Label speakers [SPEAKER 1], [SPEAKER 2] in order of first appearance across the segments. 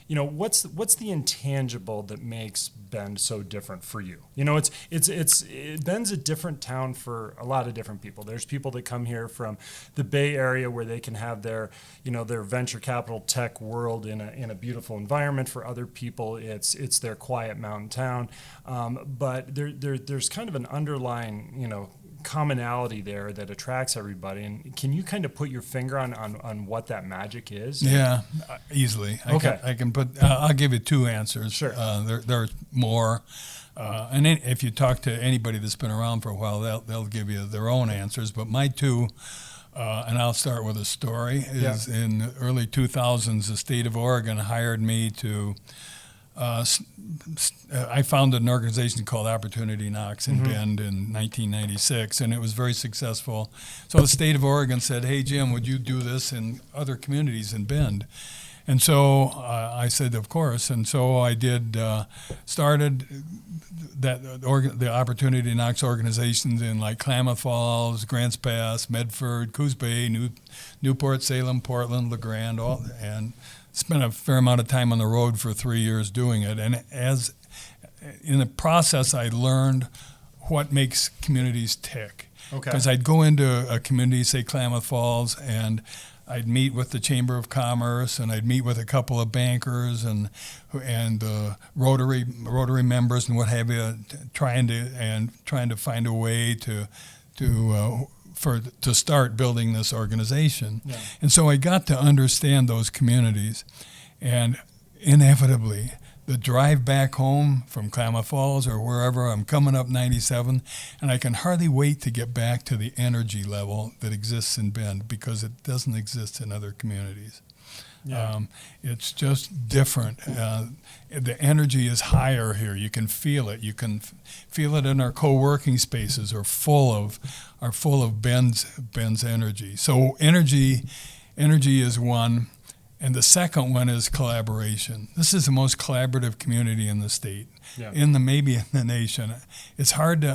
[SPEAKER 1] what's the intangible that makes Bend so different for you? Bend's a different town for a lot of different people. There's people that come here from the Bay Area where they can have their venture capital tech world in a beautiful environment. For other people, it's their quiet mountain town. But there's kind of an underlying, commonality there that attracts everybody. And can you kind of put your finger on what that magic is?
[SPEAKER 2] Yeah, easily. I can put. I'll give you two answers.
[SPEAKER 1] Sure.
[SPEAKER 2] There's more, and if you talk to anybody that's been around for a while, they'll give you their own answers. But my two, and I'll start with a story. Is in the early 2000s, the state of Oregon hired me to. I founded an organization called Opportunity Knocks in Bend in 1996, and it was very successful. So the state of Oregon said, "Hey, Jim, would you do this in other communities in Bend?" And so I said, "Of course." And so I did. Started the Opportunity Knocks organizations in like Klamath Falls, Grants Pass, Medford, Coos Bay, Newport, Salem, Portland, LeGrand, and spent a fair amount of time on the road for 3 years doing it. And as in the process, I learned what makes communities tick.
[SPEAKER 1] Okay.
[SPEAKER 2] Because I'd go into a community, say Klamath Falls, and I'd meet with the Chamber of Commerce, and I'd meet with a couple of bankers and Rotary members and what have you, trying to find a way to start building this organization.
[SPEAKER 1] Yeah.
[SPEAKER 2] And so I got to understand those communities, and inevitably the drive back home from Klamath Falls or wherever, I'm coming up 97, and I can hardly wait to get back to the energy level that exists in Bend, because it doesn't exist in other communities.
[SPEAKER 1] Yeah.
[SPEAKER 2] It's just different. The energy is higher here. You can feel it. You can feel it in our co-working spaces are full of Bend's energy. So energy is one, and the second one is collaboration. This is the most collaborative community in the state, maybe in the nation. It's hard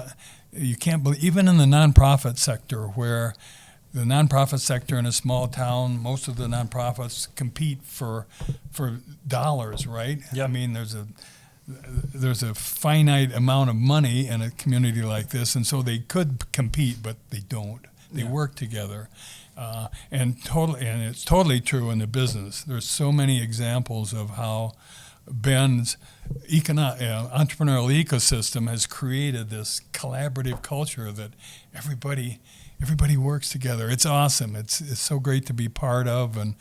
[SPEAKER 2] you can't believe, even in the nonprofit sector, where the nonprofit sector in a small town, most of the nonprofits compete for dollars, right?
[SPEAKER 1] Yep.
[SPEAKER 2] I mean, there's a finite amount of money in a community like this, and so they could compete, but they don't. They work together, and it's totally true in the business. There's so many examples of how Bend's entrepreneurial ecosystem has created this collaborative culture that everybody works together. It's awesome. It's so great to be part of. And